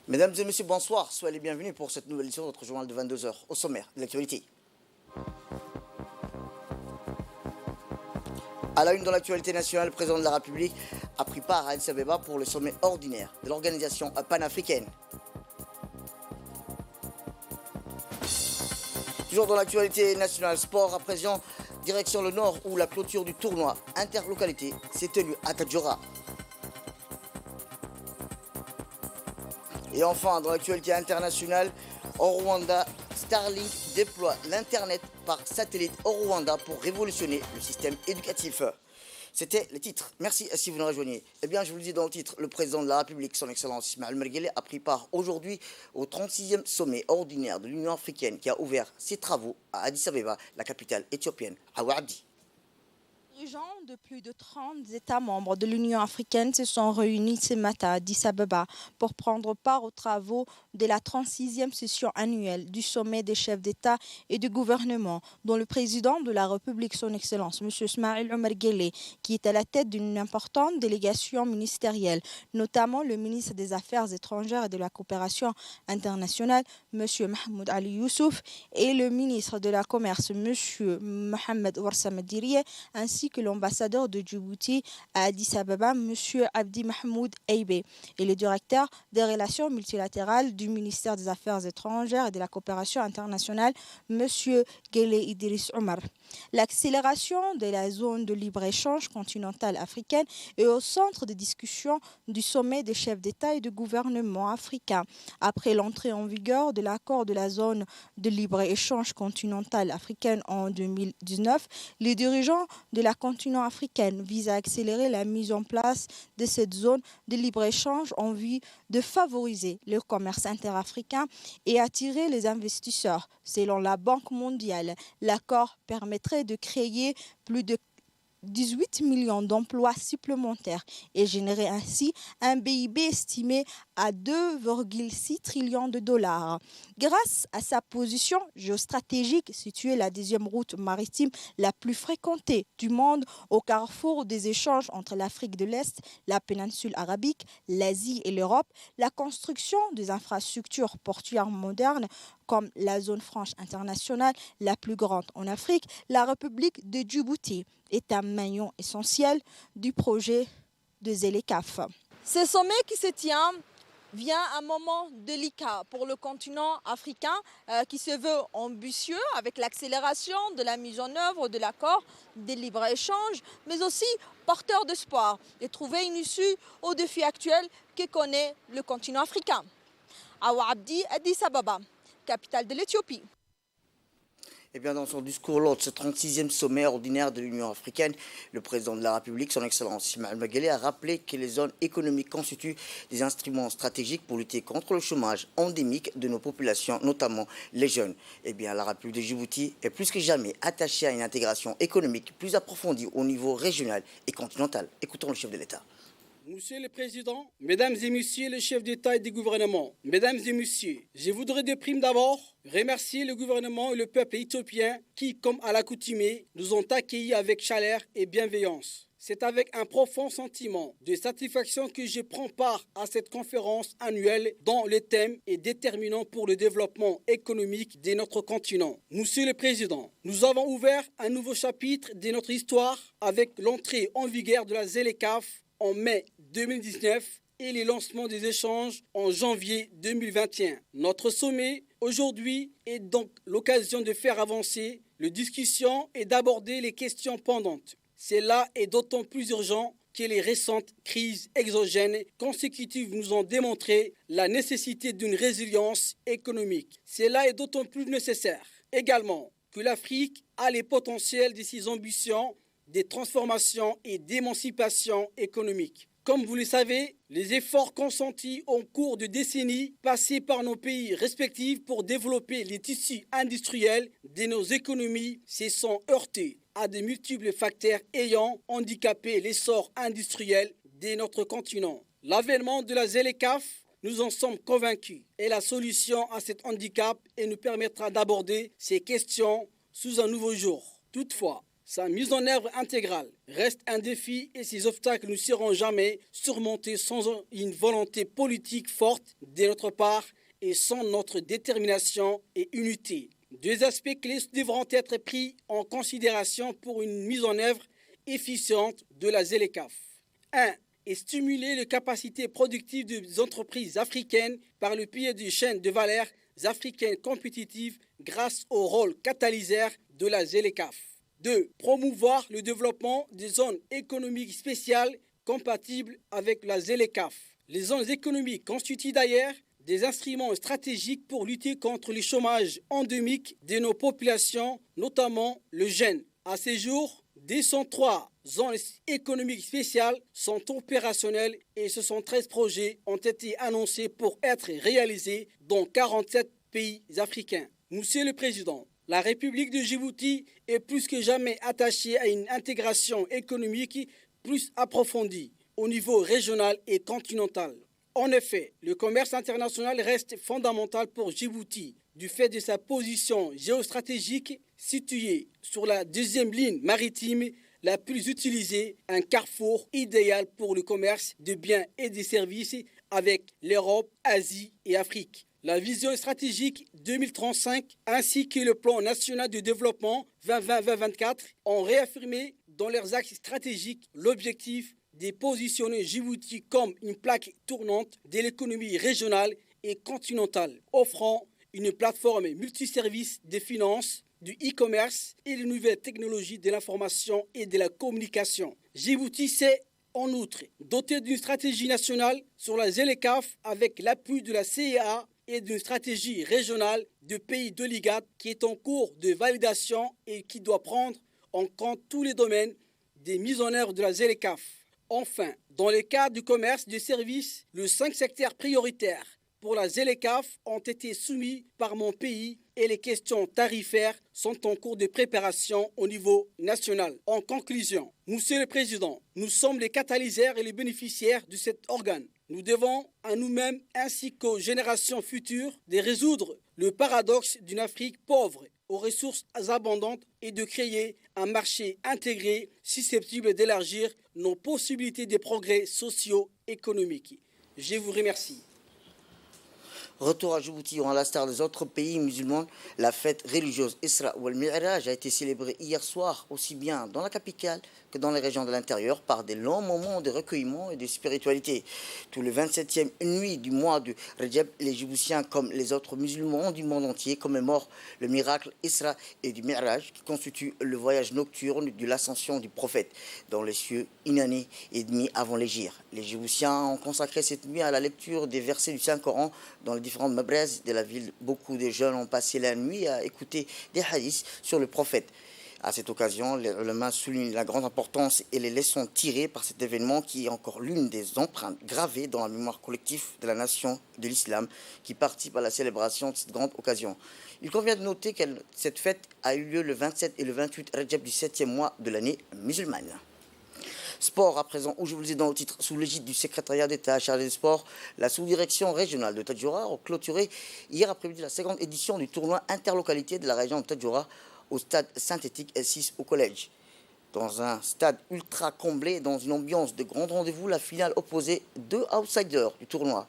Mesdames et messieurs, bonsoir. Soyez les bienvenus pour cette nouvelle édition de notre journal de 22 heures. Au sommaire de l'actualité. À la une de l'actualité nationale, le président de la République a pris part à Addis Abeba pour le sommet ordinaire de l'organisation panafricaine. Toujours dans l'actualité nationale, sport à présent, direction le nord où la clôture du tournoi interlocalité s'est tenue à Tadjoura. Et enfin, dans l'actualité internationale, au Rwanda, Starlink déploie l'Internet par satellite au Rwanda pour révolutionner le système éducatif. C'était le titre. Merci si vous nous rejoignez. Eh bien, je vous le dis dans le titre, le président de la République, son Excellence Ismaël Omar Guelleh, a pris part aujourd'hui au 36e sommet ordinaire de l'Union africaine qui a ouvert ses travaux à Addis Abeba, la capitale éthiopienne, Awa Abdi. Les dirigeants de plus de 30 États membres de l'Union africaine se sont réunis ce matin à Addis Abeba pour prendre part aux travaux de la 36e session annuelle du sommet des chefs d'État et de gouvernement, dont le président de la République, son Excellence, M. Ismaël Omar Guelleh, qui est à la tête d'une importante délégation ministérielle, notamment le ministre des Affaires étrangères et de la coopération internationale, M. Mahmoud Ali Youssouf, et le ministre de la Commerce, M. Mohamed Ouarsam Diriye, ainsi que l'ambassadeur de Djibouti à Addis Abeba, M. Abdi Mahmoud Eibe, et le directeur des relations multilatérales du ministère des Affaires étrangères et de la coopération internationale, M. Guelleh Idriss Omar. L'accélération de la zone de libre-échange continentale africaine est au centre des discussions du sommet des chefs d'État et de gouvernement africains. Après l'entrée en vigueur de l'accord de la zone de libre-échange continentale africaine en 2019, les dirigeants de la continent africaine visent à accélérer la mise en place de cette zone de libre-échange en vue de favoriser le commerce interafricain et attirer les investisseurs. Selon la Banque mondiale, l'accord permettrait de créer plus de 18 millions d'emplois supplémentaires et générer ainsi un PIB estimé à 2,6 trillions de dollars. Grâce à sa position géostratégique située la deuxième route maritime la plus fréquentée du monde au carrefour des échanges entre l'Afrique de l'Est, la péninsule arabique, l'Asie et l'Europe, la construction des infrastructures portuaires modernes comme la zone franche internationale la plus grande en Afrique, la République de Djibouti est un maillon essentiel du projet de ZLECAf. Ce sommet qui se tient vient à un moment délicat pour le continent africain qui se veut ambitieux avec l'accélération de la mise en œuvre de l'accord de libre-échange, mais aussi porteur d'espoir et trouver une issue aux défis actuels que connaît le continent africain. Awa Abdi, Addis Ababa, capitale de l'Éthiopie. Eh bien, dans son discours lors de ce 36e sommet ordinaire de l'Union africaine, le président de la République, son Excellence Ismaël Omar Guelleh, a rappelé que les zones économiques constituent des instruments stratégiques pour lutter contre le chômage endémique de nos populations, notamment les jeunes. Eh bien, la République de Djibouti est plus que jamais attachée à une intégration économique plus approfondie au niveau régional et continental. Écoutons le chef de l'État. Monsieur le Président, Mesdames et Messieurs les chefs d'État et de gouvernement, Mesdames et Messieurs, je voudrais de prime d'abord remercier le gouvernement et le peuple éthiopien qui, comme à l'accoutumée, nous ont accueillis avec chaleur et bienveillance. C'est avec un profond sentiment de satisfaction que je prends part à cette conférence annuelle dont le thème est déterminant pour le développement économique de notre continent. Monsieur le Président, nous avons ouvert un nouveau chapitre de notre histoire avec l'entrée en vigueur de la ZLECAf en mai 2019 et les lancements des échanges en janvier 2021. Notre sommet aujourd'hui est donc l'occasion de faire avancer les discussions et d'aborder les questions pendantes. Cela est d'autant plus urgent que les récentes crises exogènes consécutives nous ont démontré la nécessité d'une résilience économique. Cela est d'autant plus nécessaire également que l'Afrique a les potentiels de ses ambitions des transformations et d'émancipation économique. Comme vous le savez, les efforts consentis au cours de décennies passés par nos pays respectifs pour développer les tissus industriels de nos économies se sont heurtés à de multiples facteurs ayant handicapé l'essor industriel de notre continent. L'avènement de la ZLECAf, nous en sommes convaincus, est la solution à cet handicap et nous permettra d'aborder ces questions sous un nouveau jour. Toutefois, sa mise en œuvre intégrale reste un défi et ces obstacles ne seront jamais surmontés sans une volonté politique forte de notre part et sans notre détermination et unité. Deux aspects clés devront être pris en considération pour une mise en œuvre efficiente de la ZLECAf. 1. Et stimuler les capacités productives des entreprises africaines par le biais des chaînes de valeur africaines compétitives grâce au rôle catalyseur de la ZLECAf. 2. Promouvoir le développement des zones économiques spéciales compatibles avec la ZLECAf. Les zones économiques constituent d'ailleurs des instruments stratégiques pour lutter contre le chômage endémique de nos populations, notamment le jeune. À ce jour, 203 zones économiques spéciales sont opérationnelles et 73 projets ont été annoncés pour être réalisés dans 47 pays africains. Monsieur le Président, la République de Djibouti est plus que jamais attachée à une intégration économique plus approfondie au niveau régional et continental. En effet, le commerce international reste fondamental pour Djibouti du fait de sa position géostratégique située sur la deuxième ligne maritime la plus utilisée, un carrefour idéal pour le commerce de biens et de services avec l'Europe, Asie et Afrique. La vision stratégique 2035 ainsi que le plan national de développement 2020-2024 ont réaffirmé dans leurs axes stratégiques l'objectif de positionner Djibouti comme une plaque tournante de l'économie régionale et continentale, offrant une plateforme multiservice de finances, du e-commerce et de nouvelles technologies de l'information et de la communication. Djibouti s'est en outre doté d'une stratégie nationale sur la ZLECAf avec l'appui de la CEA et d'une stratégie régionale de pays de l'IGAD qui est en cours de validation et qui doit prendre en compte tous les domaines des mises en œuvre de la ZLECAf. Enfin, dans le cadre du commerce de services, les 5 secteurs prioritaires pour la ZLECAf ont été soumis par mon pays et les questions tarifaires sont en cours de préparation au niveau national. En conclusion, Monsieur le Président, nous sommes les catalyseurs et les bénéficiaires de cet organe. Nous devons à nous-mêmes ainsi qu'aux générations futures de résoudre le paradoxe d'une Afrique pauvre aux ressources abondantes et de créer un marché intégré susceptible d'élargir nos possibilités de progrès socio-économiques. Je vous remercie. Retour à Djibouti, à l'instar des autres pays musulmans, la fête religieuse Isra ou al-Mi'raj a été célébrée hier soir, aussi bien dans la capitale que dans les régions de l'intérieur, par des longs moments de recueillement et de spiritualité. Tout le 27e nuit du mois de Rajab, les Djiboutiens, comme les autres musulmans du monde entier, commémorent le miracle Isra et du Mi'raj, qui constitue le voyage nocturne de l'ascension du prophète dans les cieux une année et demie avant l'hégire. Les Djiboutiens ont consacré cette nuit à la lecture des versets du Saint-Coran dans les différentes mabraises de la ville. Beaucoup de jeunes ont passé la nuit à écouter des hadiths sur le prophète. À cette occasion, les ulama soulignent la grande importance et les leçons tirées par cet événement qui est encore l'une des empreintes gravées dans la mémoire collective de la nation de l'islam qui participe à la célébration de cette grande occasion. Il convient de noter que cette fête a eu lieu le 27 et le 28 Rajab du 7e mois de l'année musulmane. Sport à présent, où je vous le dis dans le titre, sous l'égide du secrétariat d'État chargé des sports, la sous-direction régionale de Tadjoura a clôturé hier après-midi la 2e édition du tournoi interlocalité de la région de Tadjoura au stade synthétique S6 au collège. Dans un stade ultra comblé, dans une ambiance de grand rendez-vous, la finale opposait 2 outsiders du tournoi,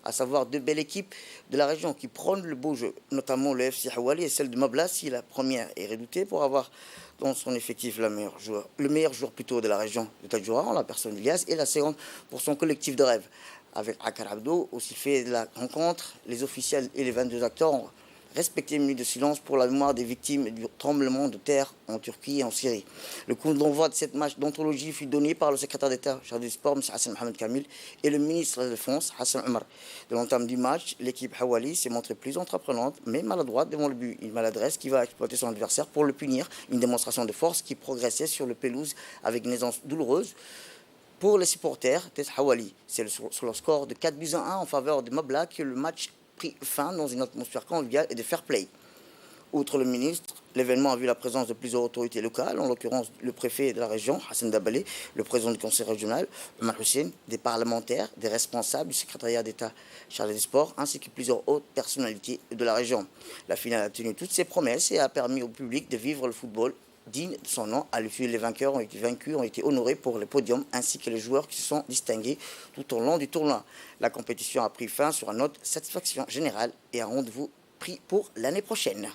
à savoir 2 belles équipes de la région qui prônent le beau jeu, notamment le FC Hawali et celle de Mablassi. La première est redoutée pour avoir dans son effectif le meilleur joueur plutôt de la région de Tadjoura, en la personne d'Ilias, et la seconde pour son collectif de rêve. Avec Akar Abdo, aussi fait de la rencontre, les officiels et les 22 acteurs ont respecté une minute de silence pour la mémoire des victimes du tremblement de terre en Turquie et en Syrie. Le coup d'envoi de cette match d'anthologie fut donné par le secrétaire d'État chargé du sport, M. Hassan Mohamed Kamil, et le ministre de la Défense, Hassan Omar. De l'entame du match, l'équipe Hawali s'est montrée plus entreprenante, mais maladroite devant le but. Une maladresse qui va exploiter son adversaire pour le punir. Une démonstration de force qui progressait sur le pelouse avec une aisance douloureuse. Pour les supporters des Hawali, c'est sur le score de 4-1 en faveur de Mabla que le match pris fin dans une atmosphère conviviale et de fair play. Outre le ministre, l'événement a vu la présence de plusieurs autorités locales, en l'occurrence le préfet de la région, Hassan Dabalé, le président du conseil régional, Omar Hussein, des parlementaires, des responsables du secrétariat d'État chargé des sports, ainsi que plusieurs autres personnalités de la région. La finale a tenu toutes ses promesses et a permis au public de vivre le football digne de son nom. À l'issue, les vainqueurs ont été vaincus, ont été honorés pour le podium, ainsi que les joueurs qui se sont distingués tout au long du tournoi. La compétition a pris fin sur une note de satisfaction générale et un rendez-vous pris pour l'année prochaine.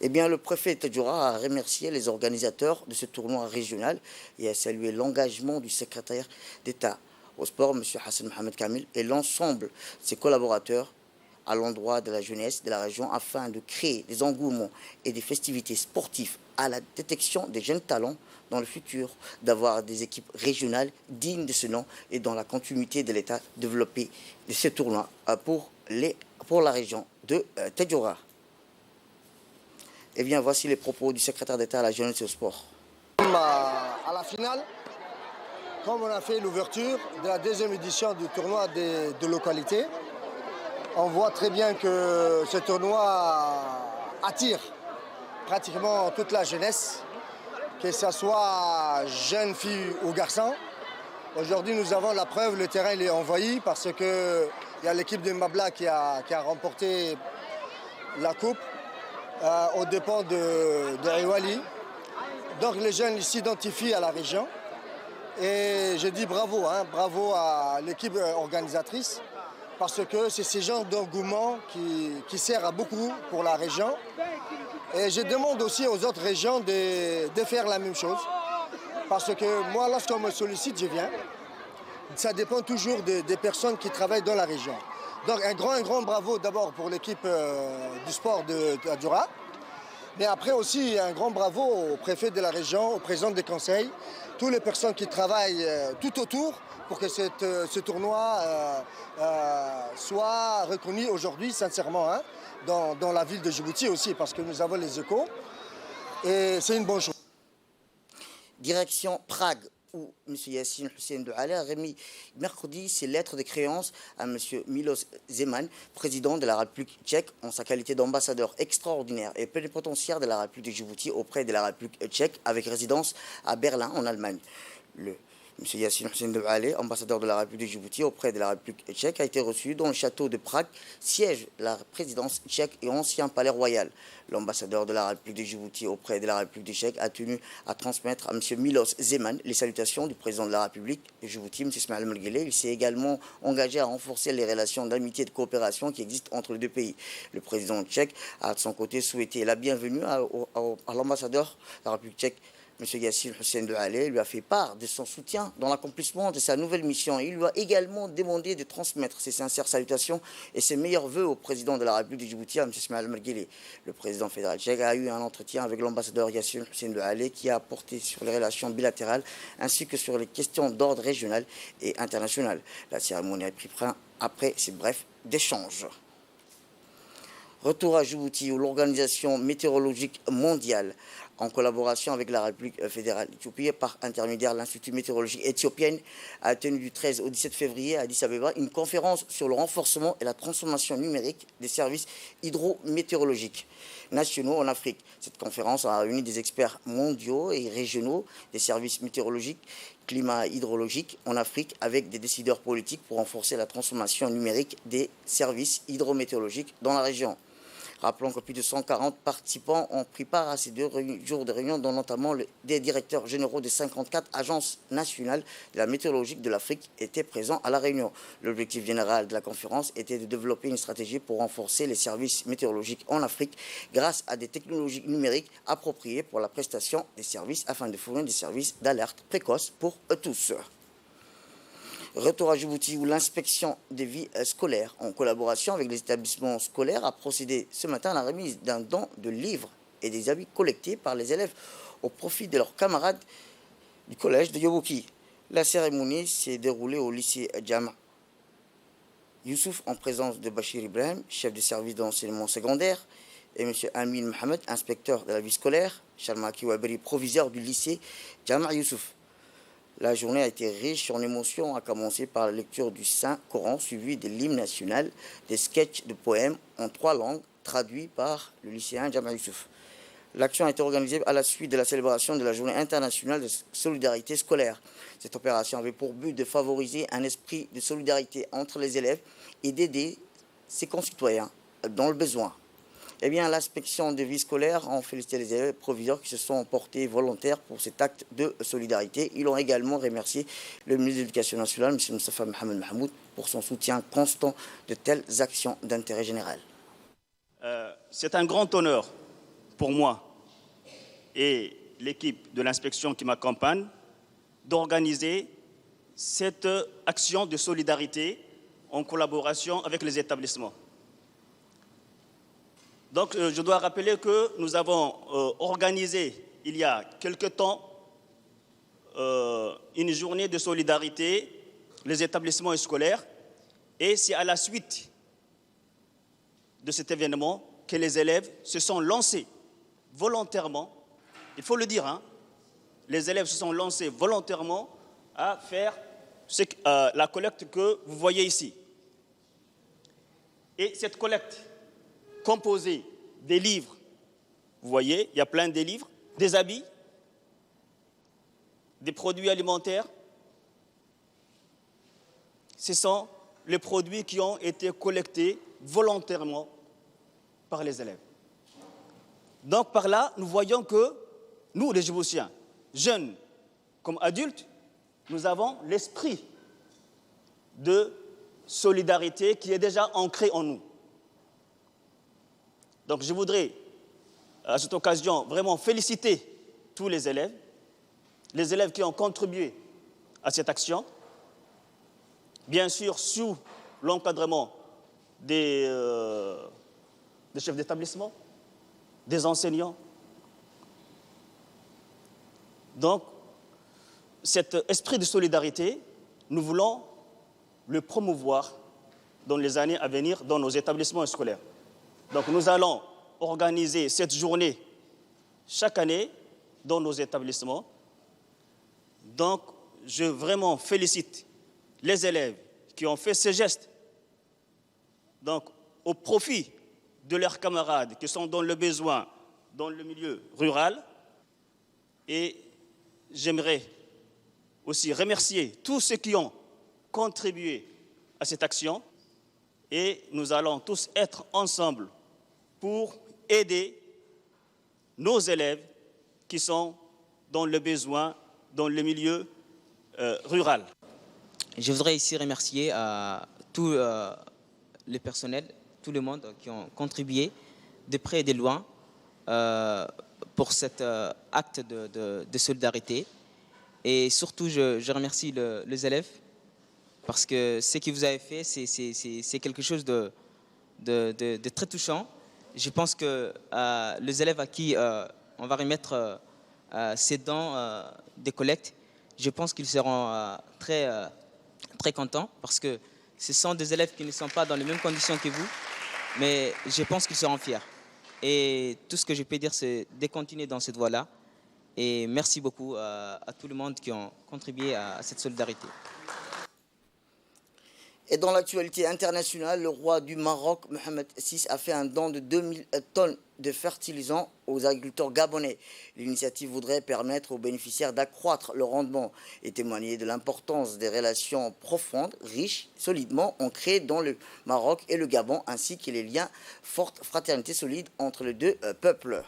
Eh bien, le préfet Tadjoura a remercié les organisateurs de ce tournoi régional et a salué l'engagement du secrétaire d'État au sport, M. Hassan Mohamed Kamil, et l'ensemble de ses collaborateurs à l'endroit de la jeunesse de la région afin de créer des engouements et des festivités sportives à la détection des jeunes talents dans le futur, d'avoir des équipes régionales dignes de ce nom et dans la continuité de l'État développé de ce tournoi pour la région de Tadjoura. Eh bien, voici les propos du secrétaire d'État à la jeunesse et au sport. À la finale, comme on a fait l'ouverture de la deuxième édition du tournoi de localité, on voit très bien que ce tournoi attire pratiquement toute la jeunesse, que ce soit jeunes filles ou garçons. Aujourd'hui, nous avons la preuve, le terrain il est envahi parce qu'il y a l'équipe de Mabla qui a remporté la coupe. Aux dépens de Iwali. Donc les jeunes s'identifient à la région. Et je dis bravo, bravo à l'équipe organisatrice, parce que c'est ce genre d'engouement qui sert à beaucoup pour la région. Et je demande aussi aux autres régions de faire la même chose. Parce que moi, lorsqu'on me sollicite, je viens. Ça dépend toujours des personnes qui travaillent dans la région. Donc un grand bravo d'abord pour l'équipe du sport de Tadjoura. Mais après aussi un grand bravo au préfet de la région, au président des conseils, toutes les personnes qui travaillent tout autour pour que ce tournoi soit reconnu aujourd'hui sincèrement dans la ville de Djibouti aussi, parce que nous avons les échos. Et c'est une bonne chose. Direction Prague, où M. Yassine Hussein Douale a remis mercredi ses lettres de créance à M. Miloš Zeman, président de la République tchèque, en sa qualité d'ambassadeur extraordinaire et plénipotentiaire de la République de Djibouti auprès de la République tchèque, avec résidence à Berlin, en Allemagne. M. Yassine Hussein Douale, ambassadeur de la République de Djibouti auprès de la République tchèque, a été reçu dans le château de Prague, siège de la présidence tchèque et ancien palais royal. L'ambassadeur de la République de Djibouti auprès de la République tchèque a tenu à transmettre à M. Miloš Zeman les salutations du président de la République de Djibouti, M. Ismail Mergelé. Il s'est également engagé à renforcer les relations d'amitié et de coopération qui existent entre les deux pays. Le président tchèque a de son côté souhaité la bienvenue à l'ambassadeur de la République tchèque, M. Yassine Hussein Douale, lui a fait part de son soutien dans l'accomplissement de sa nouvelle mission. Il lui a également demandé de transmettre ses sincères salutations et ses meilleurs voeux au président de la République de Djibouti, M. Ismail Mergelé. Le président fédéral tchèque a eu un entretien avec l'ambassadeur Yassine Hussein Douale qui a porté sur les relations bilatérales ainsi que sur les questions d'ordre régional et international. La cérémonie a pris fin après ces brefs échanges. Retour à Djibouti, où l'Organisation météorologique mondiale, en collaboration avec la République fédérale d'Éthiopie, par intermédiaire de l'Institut météorologique éthiopienne, a tenu du 13 au 17 février à Addis Abeba une conférence sur le renforcement et la transformation numérique des services hydrométéorologiques nationaux en Afrique. Cette conférence a réuni des experts mondiaux et régionaux des services météorologiques, climat hydrologique en Afrique, avec des décideurs politiques pour renforcer la transformation numérique des services hydrométéorologiques dans la région. Rappelons que plus de 140 participants ont pris part à ces 2 jours de réunion, dont notamment des directeurs généraux de 54 agences nationales de la météorologie de l'Afrique étaient présents à la réunion. L'objectif général de la conférence était de développer une stratégie pour renforcer les services météorologiques en Afrique grâce à des technologies numériques appropriées pour la prestation des services afin de fournir des services d'alerte précoce pour tous. Retour à Djibouti, où l'inspection des vies scolaires, en collaboration avec les établissements scolaires, a procédé ce matin à la remise d'un don de livres et des habits collectés par les élèves au profit de leurs camarades du collège de Yobouki. La cérémonie s'est déroulée au lycée Jama Youssouf en présence de Bachir Ibrahim, chef de service d'enseignement secondaire, et M. Amin Mohamed, inspecteur de la vie scolaire, Sharmaki Waberi, proviseur du lycée Jama Youssouf. La journée a été riche en émotions, à commencer par la lecture du Saint-Coran, suivi de l'hymne national, des sketchs de poèmes en 3 langues, traduits par le lycéen Jama Youssouf. L'action a été organisée à la suite de la célébration de la Journée internationale de solidarité scolaire. Cette opération avait pour but de favoriser un esprit de solidarité entre les élèves et d'aider ses concitoyens dans le besoin. Eh bien, l'inspection des vies scolaires a félicité les élèves proviseurs qui se sont portés volontaires pour cet acte de solidarité. Ils ont également remercié le ministre de l'Éducation nationale, M. Moustapha Mohamed Mahmoud, pour son soutien constant de telles actions d'intérêt général. C'est un grand honneur pour moi et l'équipe de l'inspection qui m'accompagne d'organiser cette action de solidarité en collaboration avec les établissements. Donc, je dois rappeler que nous avons organisé, il y a quelque temps, une journée de solidarité, les établissements scolaires, et c'est à la suite de cet événement que les élèves se sont lancés volontairement, il faut le dire, hein, les élèves se sont lancés volontairement à faire la collecte que vous voyez ici. Et cette collecte, composée des livres, vous voyez, il y a plein de livres, des habits, des produits alimentaires, ce sont les produits qui ont été collectés volontairement par les élèves. Donc par là, nous voyons que nous, les Djiboutiens, jeunes comme adultes, nous avons l'esprit de solidarité qui est déjà ancré en nous. Donc je voudrais, à cette occasion, vraiment féliciter tous les élèves qui ont contribué à cette action, bien sûr sous l'encadrement des chefs d'établissement, des enseignants. Donc, cet esprit de solidarité, nous voulons le promouvoir dans les années à venir dans nos établissements scolaires. Donc, nous allons organiser cette journée chaque année dans nos établissements. Donc, je vraiment félicite les élèves qui ont fait ces gestes, donc au profit de leurs camarades qui sont dans le besoin, dans le milieu rural. Et j'aimerais aussi remercier tous ceux qui ont contribué à cette action. Et nous allons tous être ensemble pour aider nos élèves qui sont dans le besoin, dans le milieu rural. Je voudrais ici remercier tout le personnel, tout le monde qui ont contribué de près et de loin pour cet acte de solidarité. Et surtout, je remercie les élèves parce que ce que vous avez fait, c'est quelque chose de très touchant. Je pense que les élèves à qui on va remettre ces dons de collecte, je pense qu'ils seront très contents parce que ce sont des élèves qui ne sont pas dans les mêmes conditions que vous, mais je pense qu'ils seront fiers. Et tout ce que je peux dire, c'est de continuer dans cette voie-là. Et merci beaucoup à tout le monde qui ont contribué à cette solidarité. Et dans l'actualité internationale, le roi du Maroc, Mohamed VI, a fait un don de 2000 tonnes de fertilisants aux agriculteurs gabonais. L'initiative voudrait permettre aux bénéficiaires d'accroître le rendement et témoigner de l'importance des relations profondes, riches, solidement ancrées dans le Maroc et le Gabon, ainsi que les liens fortes, fraternité solide entre les deux peuples.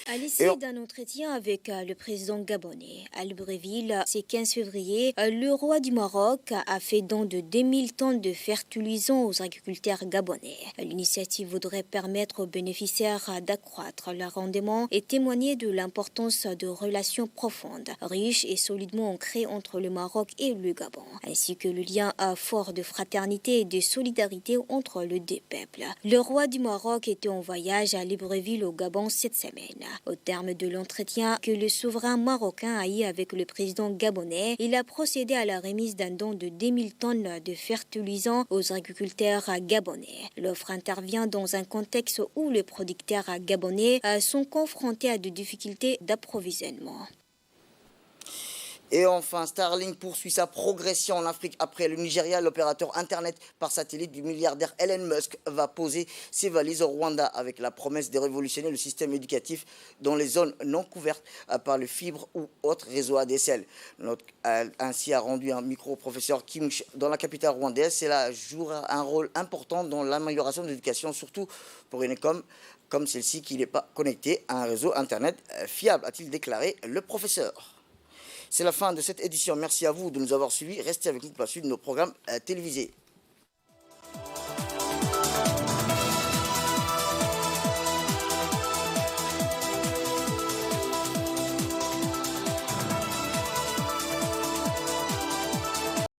À l'issue d'un entretien avec le président gabonais à Libreville, ce 15 février, le roi du Maroc a fait don de 2000 tonnes de fertilisants aux agriculteurs gabonais. L'initiative voudrait permettre aux bénéficiaires d'accroître leur rendement et témoigner de l'importance de relations profondes, riches et solidement ancrées entre le Maroc et le Gabon, ainsi que le lien fort de fraternité et de solidarité entre les deux peuples. Le roi du Maroc était en voyage à Libreville au Gabon cette semaine. Au terme de l'entretien que le souverain marocain a eu avec le président gabonais, il a procédé à la remise d'un don de 2000 tonnes de fertilisants aux agriculteurs gabonais. L'offre intervient dans un contexte où les producteurs gabonais sont confrontés à des difficultés d'approvisionnement. Et enfin, Starlink poursuit sa progression en Afrique. Après le Nigeria, l'opérateur Internet par satellite du milliardaire Elon Musk va poser ses valises au Rwanda avec la promesse de révolutionner le système éducatif dans les zones non couvertes par le fibre ou autres réseaux ADSL. Ainsi a rendu un micro-professeur Kimush dans la capitale rwandaise. Cela jouera un rôle important dans l'amélioration de l'éducation, surtout pour une école comme celle-ci qui n'est pas connectée à un réseau Internet fiable, a-t-il déclaré le professeur. C'est la fin de cette édition. Merci à vous de nous avoir suivis. Restez avec nous pour la suite de nos programmes télévisés.